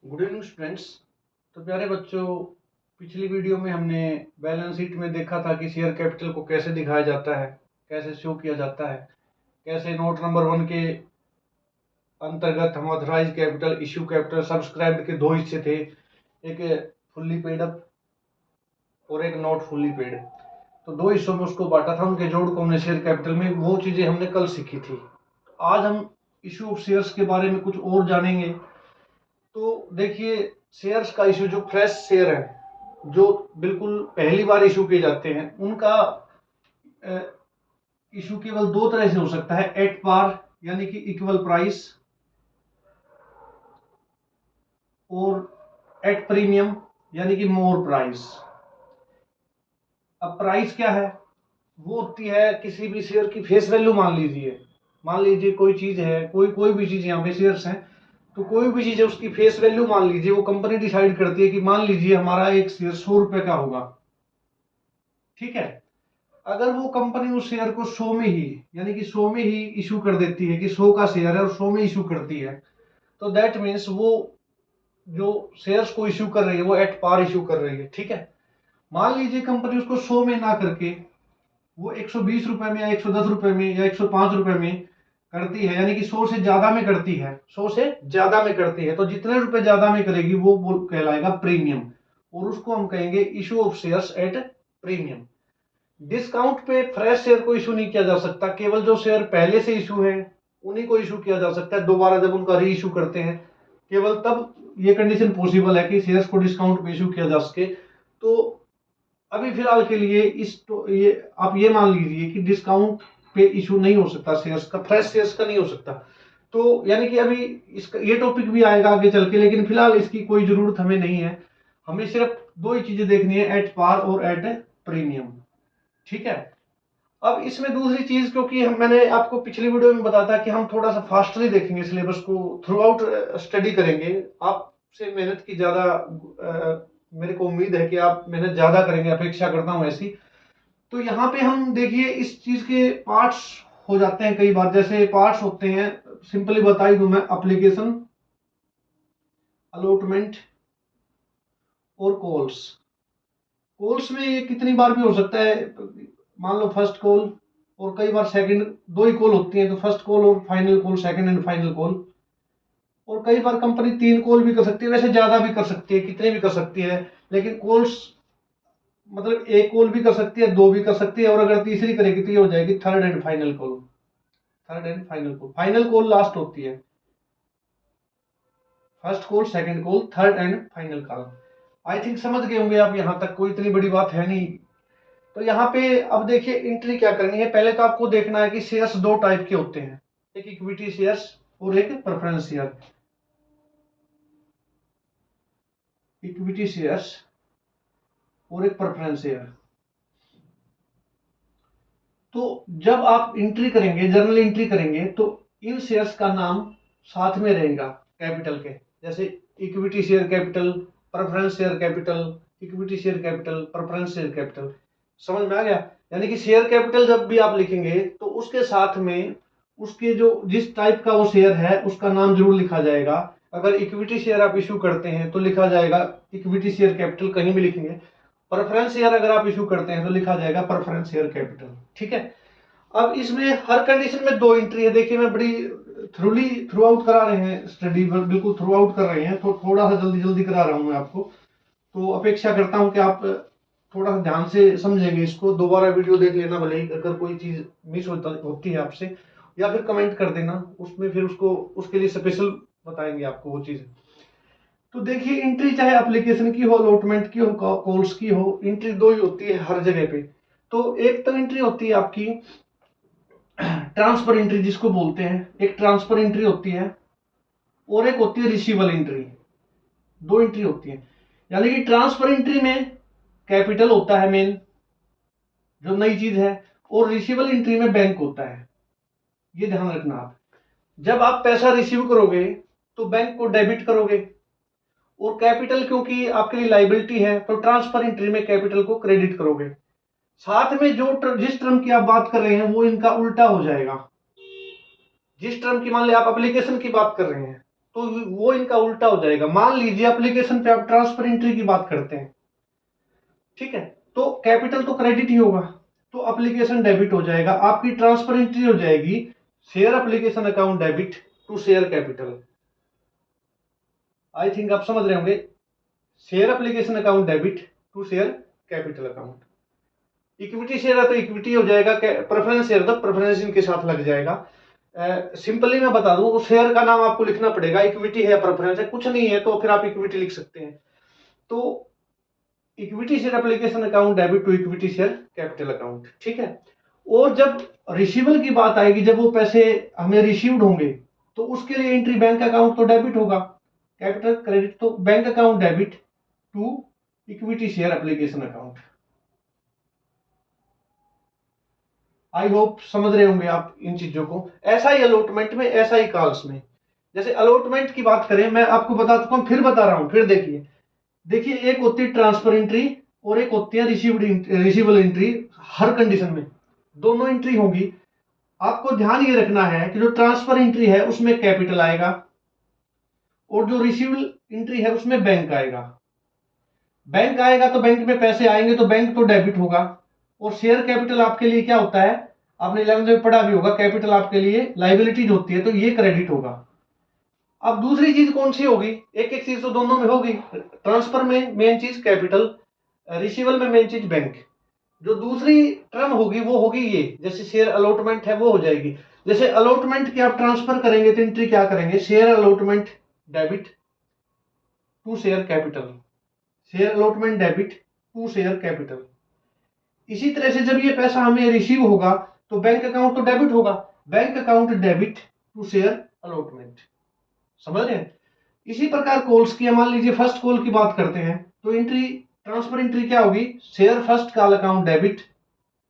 Good evening students. तो प्यारे बच्चों, पिछली वीडियो में हमने बैलेंस शीट में देखा था कि शेयर कैपिटल को कैसे दिखाया जाता है, कैसे शो किया जाता है, कैसे नोट नंबर 1 के अंतर्गत हम authorise capital, issue capital, subscribed के दो हिस्से थे, एक फुल्ली पेड अप और एक नॉट फुल्ली पेड। तो दो हिस्सों में उसको बांटा था, उनके जोड़ को हमने शेयर कैपिटल में, वो चीज़ें हमने कल सीखी थी। आज हम इशू ऑफ शेयर्स के बारे में कुछ और जानेंगे। तो देखिए, शेयर्स का इशू, जो फ्रेश शेयर है, जो बिल्कुल पहली बार इशू किए जाते हैं, उनका इशू केवल दो तरह से हो सकता है। एट पार यानी कि इक्वल प्राइस, और एट प्रीमियम यानी कि मोर प्राइस। अब प्राइस क्या है? वो होती है किसी भी शेयर की फेस वैल्यू। मान लीजिए कोई चीज है, कोई भी चीज, यहाँ पे शेयर्स हैं, तो कोई भी चीज है उसकी फेस वैल्यू मान लीजिए वो कंपनी डिसाइड करती है कि मान लीजिए हमारा एक शेयर 100 रुपए का होगा, ठीक है। अगर वो कंपनी उस शेयर को 100 में ही, यानी कि 100 में ही इशू कर देती है कि 100 का शेयर है और 100 में इशू करती है, तो दैट मीन्स वो जो शेयर्स को इशू कर रही है वो एट पार इशू कर रही है, ठीक है। मान लीजिए कंपनी उसको 100 में ना करके वो 120 रुपए में या 110 रुपए में या 105 रुपए में करती है, यानी कि 100 से ज्यादा में करती है, 100 से ज्यादा में करती है, तो जितने रुपए ज्यादा में करेगी वो कहलाएगा प्रीमियम, और उसको हम कहेंगे issue of shares at premium. Discount पे फ्रेश शेयर को इशू नहीं किया जा सकता, केवल जो शेयर पहले से इशू है उन्हीं को इशू किया जा सकता है। दोबारा जब उनका री इशू करते हैं, केवल तब ये कंडीशन पॉसिबल है कि शेयर्स को डिस्काउंट पे इशू किया जा सके। तो अभी फिलहाल के लिए ये आप ये मान लीजिए कि डिस्काउंट पे इशू नहीं हो सकता शेयर्स का, फ्रेश शेयर्स का नहीं हो सकता। तो यानी कि अभी इसका ये टॉपिक भी आएगा आगे चल के, लेकिन फिलहाल इसकी कोई जरूरत हमें नहीं है। हमें सिर्फ दो ही चीजें देखनी है, एट पार और एट प्रीमियम, ठीक है। अब इसमें दूसरी चीज, क्योंकि मैंने आपको पिछली वीडियो में बताया था कि हम थोड़ा सा फास्टली देखेंगे, सिलेबस को थ्रू आउट स्टडी करेंगे। आपसे मेहनत की ज्यादा मेरे को उम्मीद है कि आप मेहनत ज्यादा करेंगे, अपेक्षा करता हूं ऐसी। तो यहाँ पे हम देखिए इस चीज के पार्ट्स हो जाते हैं कई बार। जैसे पार्ट्स होते हैं, सिंपली बता ही दूं मैं, एप्लीकेशन, अलॉटमेंट और कॉल्स। कॉल्स में ये कितनी बार भी हो सकता है, मान लो फर्स्ट कॉल और कई बार सेकंड, दो ही कॉल होती हैं, तो फर्स्ट कॉल और final call, second and final call. और कई बार कंपनी 3 कॉल भी कर सकती है, वैसे ज्यादा भी कर सकती है, कितने भी कर सकती है, लेकिन कॉल्स मतलब एक कॉल भी कर सकती है, दो भी कर सकती है, और अगर तीसरी करेगी तो ये हो जाएगी third and final call. Third and final call, final call last होती है। First call, second call, third and final call. I think समझ गए होंगे आप, यहां तक कोई इतनी बड़ी बात है नहीं। तो यहाँ पे अब देखिए एंट्री क्या करनी है। पहले तो आपको देखना है कि शेयर्स दो टाइप के होते हैं, एक इक्विटी शेयर्स और एक प्रेफरेंस शेयर। इक्विटी शेयर्स और एक प्रेफरेंस शेयर। तो जब आप एंट्री करेंगे, जर्नल एंट्री करेंगे, तो इन शेयर्स का नाम साथ में रहेगा कैपिटल के, जैसे equity share capital, preference share capital, equity share capital, preference share capital. समझ में आ गया? यानी कि शेयर कैपिटल जब भी आप लिखेंगे तो उसके साथ में उसके जो जिस टाइप का वो शेयर है उसका नाम जरूर लिखा जाएगा। अगर इक्विटी शेयर आप इशू करते हैं तो लिखा जाएगा इक्विटी शेयर कैपिटल, कहीं भी लिखेंगे। प्रेफरेंस शेयर अगर आप इशू करते हैं तो लिखा जाएगा प्रेफरेंस शेयर कैपिटल, ठीक है। अब इसमें हर कंडीशन में दो एंट्री है। देखिए मैं बड़ी थ्रू आउट करा रहे हैं स्टडी, बिल्कुल थ्रू आउट कर रहे हैं, तो थोड़ा सा जल्दी जल्दी करा रहा हूं मैं आपको। तो अपेक्षा करता हूं कि आप थोड़ा सा ध्यान से समझेंगे इसको। दोबारा वीडियो देख लेना, भले ही अगर कोई चीज मिस होती है आपसे, या फिर कमेंट कर देना उसमें, फिर उसको उसके लिए स्पेशल बताएंगे आपको वो चीज। तो देखिए एंट्री चाहे एप्लीकेशन की हो, अलॉटमेंट की हो, कॉल्स की हो, एंट्री दो ही होती है हर जगह पे। तो एक तो एंट्री होती है आपकी ट्रांसफर एंट्री जिसको बोलते हैं, एक ट्रांसफर एंट्री होती है और एक होती है रिसीवल एंट्री। दो एंट्री होती है। यानी कि ट्रांसफर एंट्री में कैपिटल होता है मेन, जो नई चीज है, और रिसीवल एंट्री में बैंक होता है। ये ध्यान रखना आप। जब आप पैसा रिसीव करोगे तो बैंक को डेबिट करोगे, और कैपिटल क्योंकि आपके लिए लाइबिलिटी है तो ट्रांसफर एंट्री में कैपिटल को क्रेडिट करोगे। साथ में जिस टर्म की आप बात कर रहे हैं वो इनका उल्टा हो जाएगा। जिस टर्म की, मान लिया आप एप्लीकेशन की बात कर रहे हैं, तो वो इनका उल्टा हो जाएगा। मान लीजिए एप्लीकेशन पे आप ट्रांसफर एंट्री की बात करते हैं, ठीक है, तो कैपिटल तो क्रेडिट ही होगा, तो एप्लीकेशन डेबिट हो जाएगा, आपकी ट्रांसफर एंट्री हो जाएगी share application account debit to share capital. I think आप समझ रहे होंगे, share application account debit to share capital account. Equity share है तो इक्विटी हो जाएगा, प्रेफरेंस शेयर तो प्रेफरेंस इनके साथ लग जाएगा। सिंपली मैं बता दूं, उस शेयर का नाम आपको लिखना पड़ेगा, इक्विटी है प्रेफरेंस है, कुछ नहीं है तो फिर आप इक्विटी लिख सकते हैं। तो equity share application account debit to equity share capital account, ठीक है। और जब रिसीवल की बात आएगी, जब वो पैसे हमें रिसीव्ड होंगे, तो उसके लिए एंट्री बैंक अकाउंट तो डेबिट होगा, कैपिटल क्रेडिट, तो bank account debit to equity share application account. I hope समझ रहे होंगे आप इन चीजों को। ऐसा ही अलॉटमेंट में, ऐसा ही कॉल्स में। जैसे अलॉटमेंट की बात करें, मैं आपको बता चुका हूं, फिर बता रहा हूं, फिर देखिए देखिए एक होती है ट्रांसफर एंट्री और एक होती है रिसीवेबल एंट्री। हर कंडीशन में दोनों एंट्री होंगी। आपको ध्यान ये रखना है कि जो ट्रांसफर एंट्री है उसमें कैपिटल आएगा और जो रिसीवेबल एंट्री है उसमें बैंक आएगा। बैंक आएगा तो बैंक में पैसे आएंगे तो बैंक तो डेबिट होगा। और शेयर कैपिटल आपके लिए क्या होता है, आपने 11th में पढ़ा भी होगा, कैपिटल आपके लिए लाइबिलिटीज होती है, तो ये क्रेडिट होगा। अब दूसरी चीज कौन सी होगी, एक एक चीज तो दोनों में होगी। ट्रांसफर में मेन चीज कैपिटल, रिसीवल में मेन चीज बैंक। जो दूसरी टर्म होगी वो होगी ये, जैसे शेयर अलॉटमेंट है वो हो जाएगी। जैसे अलॉटमेंट की आप ट्रांसफर करेंगे तो एंट्री क्या करेंगे, share allotment debit to share capital, share allotment debit to share capital. इसी तरह से जब ये पैसा हमें रिसीव होगा तो बैंक अकाउंट तो डेबिट होगा, bank account debit to share allotment. समझ रहे हैं। इसी प्रकार कॉल्स की, मान लीजिए फर्स्ट कॉल की बात करते हैं, तो एंट्री ट्रांसफर एंट्री क्या होगी, share first call account debit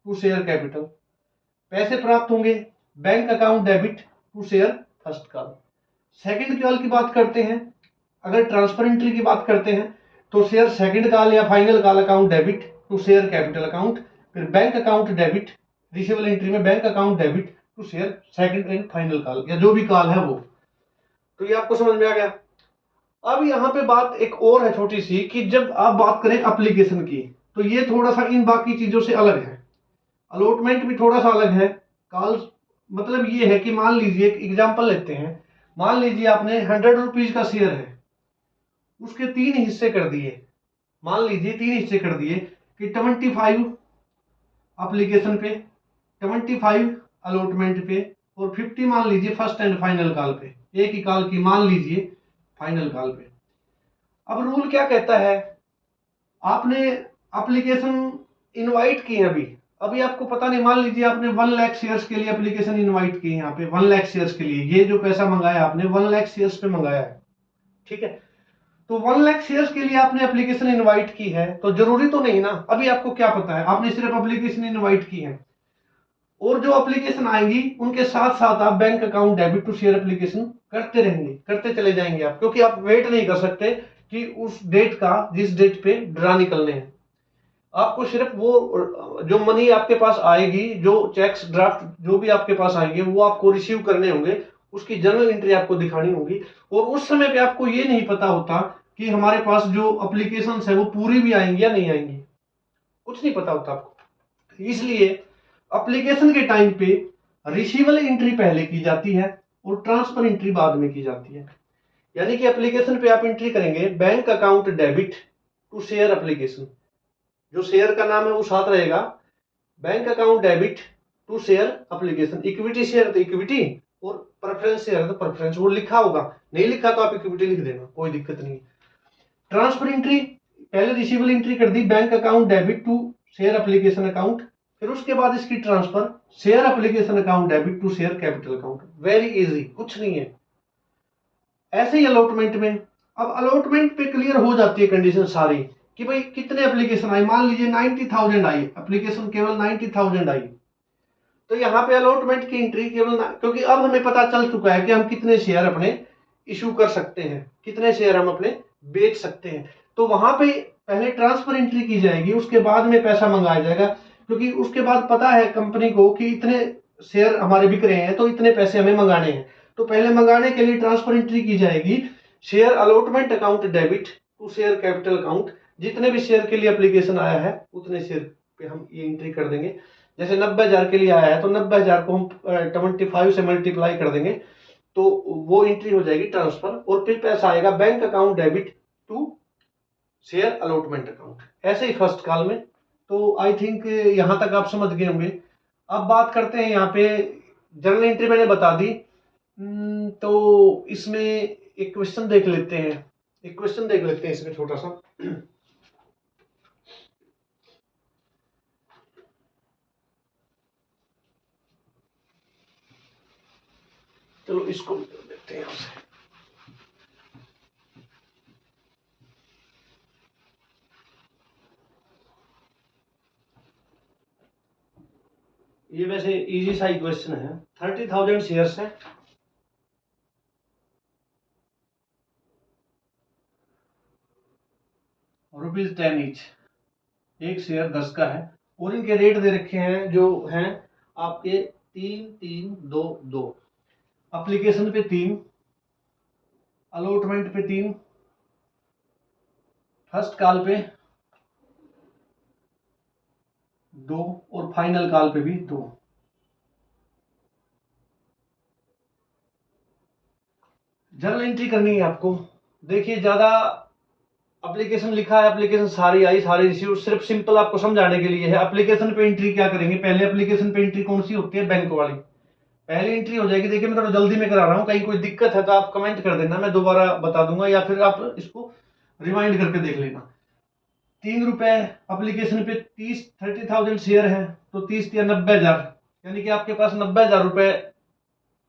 to share capital. पैसे प्राप्त होंगे, bank account debit to share first call. Second call की बात करते हैं, अगर ट्रांसफर एंट्री की बात करते हैं तो शेयर सेकंड कॉल या final call account debit to share capital account. फिर bank account debit, receivable entry में bank account debit to share second and final call, या जो भी कॉल है वो। तो ये आपको समझ में आ गया। अब यहाँ पे बात एक और है छोटी सी, कि जब आप बात करें एप्लीकेशन की, तो ये थोड़ा सा इन बाकी चीजों से अलग है। अलॉटमेंट भी थोड़ा सा अलग है। कॉल्स मतलब ये है कि मान लीजिए एक एग्जांपल लेते हैं, मान लीजिए आपने 100 रुपीज का शेयर है, उसके 3 हिस्से कर दिए, मान लीजिए 3 हिस्से कर दिए कि 25 एप्लीकेशन पे, 25 अलॉटमेंट पे, और 50 मान लीजिए फर्स्ट एंड फाइनल कॉल पे, एक ही कॉल की मान लीजिए फाइनल कॉल पे। अब रूल क्या कहता है, आपने एप्लीकेशन इनवाइट की है, अभी अभी आपको पता नहीं, मान लीजिए आपने 1 लाख शेयर्स के लिए एप्लीकेशन इनवाइट की है, यहाँ पे 1 लाख शेयर्स के लिए, ये जो पैसा मंगाया आपने 1 लाख शेयर्स पे मंगाया है, ठीक है। तो 1 लाख शेयर्स के लिए आपने एप्लीकेशन इनवाइट की है, तो जरूरी तो नहीं ना, अभी आपको क्या पता है, आपने सिर्फ एप्लीकेशन इनवाइट की है, और जो एप्लीकेशन आएंगी उनके साथ साथ आप bank account debit to share application करते रहेंगे, करते चले जाएंगे आप, क्योंकि आप वेट नहीं कर सकते कि उस डेट का, जिस डेट पे ड्रा निकलने हैं। आपको सिर्फ वो जो मनी आपके पास आएगी, जो चेक्स ड्राफ्ट जो भी आपके पास आएंगे, वो आपको रिसीव करने होंगे, उसकी जर्नल एंट्री आपको दिखानी होगी। और उस समय पे आपको ये नहीं पता होता कि हमारे पास जो एप्लीकेशन है वो पूरी भी आएंगी या नहीं आएंगी, कुछ नहीं पता होता आपको। इसलिए एप्लीकेशन के टाइम पे रिसीवेबल एंट्री पहले की जाती है और ट्रांसफर एंट्री बाद में की जाती है। यानी कि एप्लीकेशन पे आप एंट्री करेंगे bank account debit to share application, जो शेयर का नाम है वो साथ रहेगा, bank account debit to share application. Equity share तो इक्विटी, और प्रेफरेंस शेयर तो प्रेफरेंस, वो लिखा होगा, नहीं लिखा तो आप इक्विटी लिख देना, कोई दिक्कत नहीं। ट्रांसफर एंट्री पहले रिसीवेबल एंट्री कर दी, bank account debit to share application account, फिर उसके बाद इसकी transfer share application account debit to share capital account. Very easy, कुछ नहीं है। ऐसे ही अलॉटमेंट में, अब अलॉटमेंट पे क्लियर हो जाती है कंडीशन सारी, कि भाई कितने एप्लीकेशन आई, मान लीजिए 90,000 आई एप्लीकेशन, केवल 90,000 आई, तो यहाँ पे अलॉटमेंट की एंट्री केवल क्योंकि अब हमें पता चल चुका है कि हम कितने शेयर अपने इशू कर सकते हैं, कितने शेयर हम अपने बेच सकते हैं, तो वहां पे पहले ट्रांसफर एंट्री की जाएगी, उसके बाद में पैसा मंगाया जाएगा, क्योंकि उसके बाद पता है कंपनी को कि इतने शेयर हमारे बिक रहे हैं तो इतने पैसे हमें मंगाने हैं। तो पहले मंगाने के लिए ट्रांसफर एंट्री की जाएगी share allotment account debit to share capital account. जितने भी शेयर के लिए एप्लीकेशन आया है उतने शेयर पे हम ये एंट्री कर देंगे। जैसे 90,000 के लिए आया है तो 90,000 को हम 25 से मल्टीप्लाई कर देंगे तो वो एंट्री हो जाएगी ट्रांसफर, और फिर पैसा आएगा bank account debit to share allotment account. ऐसे ही फर्स्ट कॉल में। तो आई थिंक यहां तक आप समझ गए होंगे। अब बात करते हैं यहाँ पे जर्नल एंट्री मैंने बता दी। तो इसमें एक क्वेश्चन देख लेते हैं इसमें छोटा सा। चलो इसको भी कर देते हैं यहां से। ये वैसे इजी सा ही क्वेश्चन है। 30,000 शेयर्स है, ₹10 ईच, एक शेयर 10 का है, और इनके रेट दे रखे हैं जो हैं आपके 3-3-2-2। एप्लीकेशन पे 3, अलॉटमेंट पे 3, फर्स्ट कॉल पे 2 और फाइनल कॉल पे भी 2। जर्नल एंट्री करनी है आपको। देखिए ज्यादा एप्लीकेशन लिखा है, एप्लीकेशन सारी आई, सारी रिसीव, सिर्फ सिंपल आपको समझाने के लिए है। एप्लीकेशन पे एंट्री क्या करेंगे, पहले एप्लीकेशन पे एंट्री कौन सी होती है, बैंक वाली पहली एंट्री हो जाएगी। देखिए मैं थोड़ा जल्दी में करा रहा हूँ, कहीं कोई दिक्कत है तो आप कमेंट कर देना, मैं दोबारा बता दूंगा, या फिर आप इसको रिमाइंड करके देख लेना। 3 रुपए एप्लीकेशन पे 30,000 शेयर है, तो 30 या 90,000, यानी कि आपके पास 90,000 रुपए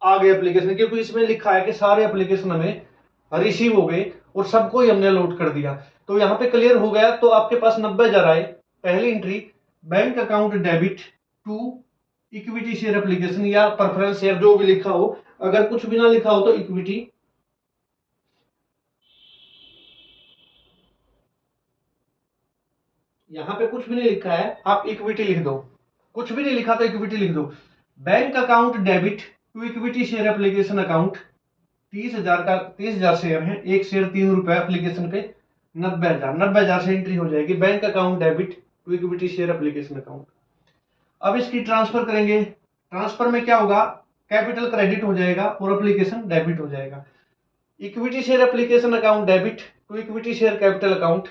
आ गए एप्लीकेशन, क्योंकि इसमें लिखा है कि सारे एप्लीकेशन हमें रिसीव हो गए और सबको ही हमने लोड कर दिया। तो यहाँ पे क्लियर हो गया, तो आपके पास 90,000 आए। पहली entry bank account debit to equity share application या प्रेफरेंस शेयर, जो भी लिखा हो। अगर कुछ भी ना लिखा हो तो इक्विटी, यहां पे कुछ भी नहीं लिखा है, आप इक्विटी लिख दो। कुछ भी नहीं लिखा तो इक्विटी लिख दो। Bank account debit to equity share application account, 30,000 का 30,000 शेयर है, एक शेयर 3 रुपए, एप्लीकेशन पे 90,000 से एंट्री हो जाएगी bank account debit to equity share application account. अब इसकी ट्रांसफर करेंगे। ट्रांसफर में क्या होगा, कैपिटल क्रेडिट हो जाएगा और एप्लीकेशन डेबिट हो जाएगा। Equity share application account debit to equity share capital account,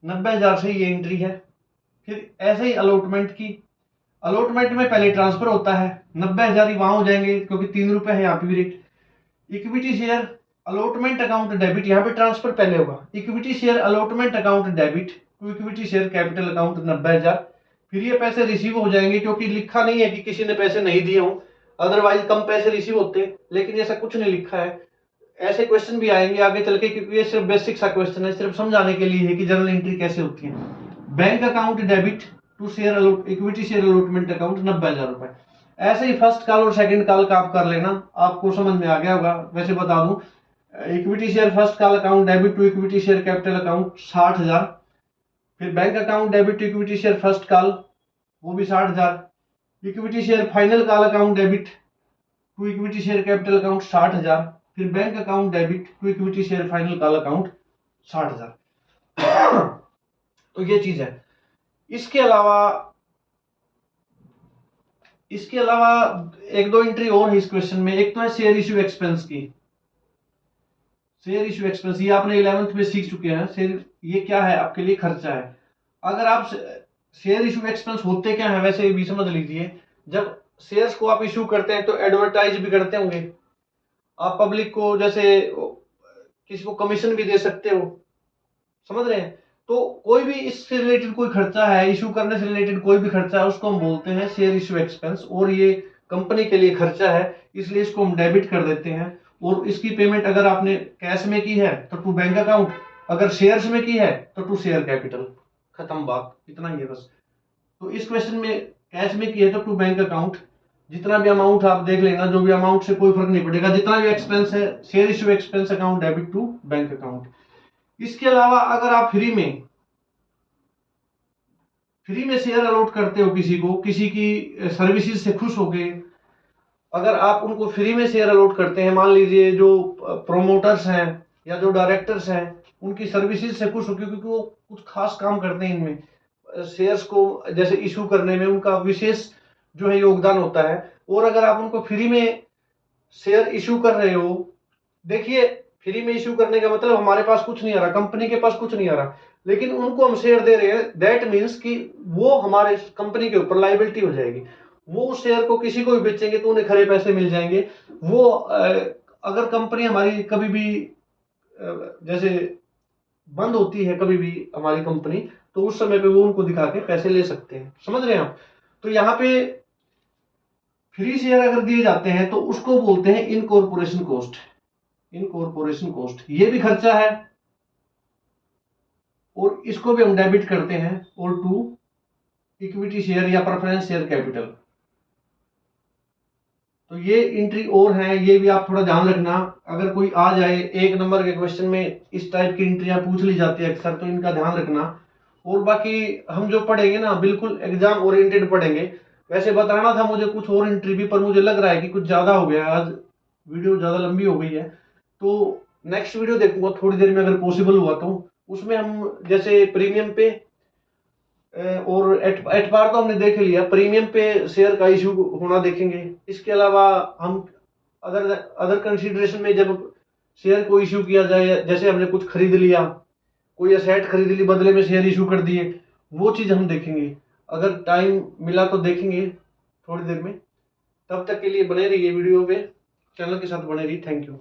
90,000 से ये एंट्री है। फिर ऐसे ही अलॉटमेंट की, अलॉटमेंट में पहले ट्रांसफर होता है, 90,000 ही वहां हो जाएंगे क्योंकि 3 रुपए है यहाँ पे भी rate. Equity share allotment account debit, यहाँ पे ट्रांसफर पहले होगा, equity share allotment account debit to equity share capital account 90,000। फिर ये पैसे रिसीव हो जाएंगे, क्योंकि लिखा नहीं है कि किसी ने पैसे नहीं दिए हों, अदरवाइज कम पैसे रिसीव होते, लेकिन ऐसा कुछ नहीं लिखा है। ऐसे क्वेश्चन भी आएंगे आगे चल के, क्योंकि ये सिर्फ बेसिक सा क्वेश्चन है, सिर्फ समझाने के लिए है कि जर्नल एंट्री कैसे होती है। Bank account debit to share equity share allotment account 90,000 रुपए। ऐसे ही फर्स्ट कॉल और सेकंड कॉल का आप कर लेना, आपको समझ में आ गया होगा। वैसे बता दूं, equity share first call account debit to equity share capital account 60,000। फिर bank account debit to equity share first call, वो भी 60,000। Equity share final call account debit to equity share capital account 60,000। फिर bank account debit to equity share final call account 60,000। तो ये चीज है। इसके अलावा एक दो एंट्री और है इस क्वेश्चन में। एक तो है शेयर इश्यू एक्सपेंस की। शेयर इश्यू एक्सपेंस ये आपने 11th में सीख चुके हैं। शेयर ये क्या है, आपके लिए खर्चा है। अगर आप शेयर इश्यू एक्सपेंस होते क्या है वैसे भी समझ लीजिए। जब शेयर्स को आप इश्यू करते हैं तो एडवर्टाइज भी करते होंगे आप पब्लिक को, जैसे किसी को कमीशन भी दे सकते हो, समझ रहे हैं। तो कोई भी इससे रिलेटेड कोई खर्चा है, इशू करने से रिलेटेड कोई भी खर्चा है, उसको हम बोलते हैं शेयर इशू एक्सपेंस, और ये कंपनी के लिए खर्चा है, इसलिए इसको हम डेबिट कर देते हैं। और इसकी पेमेंट अगर आपने कैश में की है तो टू बैंक अकाउंट, अगर शेयर्स में की है तो टू शेयर कैपिटल। खत्म बात, इतना ही है बस। तो इस क्वेश्चन में कैश में की है तो टू बैंक अकाउंट। जितना भी अमाउंट आप देख लेना, जो भी अमाउंट से कोई फर्क नहीं पड़ेगा, जितना भी एक्सपेंस है share issue expense account debit to bank account. इसके अलावा अगर आप फ्री में शेयर अलॉट करते हो किसी को, किसी की सर्विसेज से खुश हो गए, अगर आप उनको फ्री में शेयर अलॉट करते हैं, मान लीजिए जो प्रोमोटर्स हैं या जो डायरेक्टर्स हैं उनकी सर्विसेज से खुश हो, क्योंकि वो कुछ खास काम करते हैं इनमें, शेयर्स को जैसे इशू करने में उनका विशेष जो है योगदान होता है। और अगर आप उनको फ्री में शेयर इशू कर रहे हो, देखिए फ्री में इशू करने का मतलब हमारे पास कुछ नहीं आ रहा, कंपनी के पास कुछ नहीं आ रहा, लेकिन उनको हम शेयर दे रहे हैं, दैट मीन्स कि वो हमारे कंपनी के ऊपर लाइबिलिटी हो जाएगी। वो उस शेयर को किसी को भी बेचेंगे तो उन्हें खरे पैसे मिल जाएंगे। वो अगर कंपनी हमारी कभी भी जैसे बंद होती है कभी भी हमारी कंपनी, तो उस समय पे वो उनको दिखा के पैसे ले सकते हैं। समझ रहे हैं आप? तो यहाँ पे फ्री शेयर अगर दिए जाते हैं तो उसको बोलते हैं इनकॉर्पोरेशन कॉस्ट। इनकॉर्पोरेशन कॉस्ट ये भी खर्चा है, और इसको भी हम डेबिट करते हैं और टू इक्विटी शेयर या प्रेफरेंस शेयर कैपिटल। तो ये एंट्री और है, ये भी आप थोड़ा ध्यान रखना। अगर कोई आ जाए 1 नंबर के क्वेश्चन में इस टाइप की एंट्रियां पूछ ली जाती है अक्सर, तो इनका ध्यान रखना। और बाकी हम जो पढ़ेंगे ना बिल्कुल एग्जाम ओरिएंटेड पढ़ेंगे। वैसे बताना था मुझे कुछ और एंट्री भी, पर मुझे लग रहा है कि कुछ ज्यादा हो गया, आज वीडियो ज्यादा लंबी हो गई है। तो नेक्स्ट वीडियो देखूंगा थोड़ी देर में अगर पॉसिबल हुआ तो, उसमें हम जैसे प्रीमियम पे और एट बार तो हमने देख लिया, प्रीमियम पे शेयर का इशू होना देखेंगे। इसके अलावा हम अदर अदर कंसीडरेशन में जब शेयर को इशू किया जाए, जैसे हमने कुछ खरीद लिया, कोई असेट खरीद ली बदले में शेयर इशू कर दिए, वो चीज हम देखेंगे। अगर टाइम मिला तो देखेंगे थोड़ी देर में। तब तक के लिए बने रहिए वीडियो पे, चैनल के साथ बने रहिए। Thank you.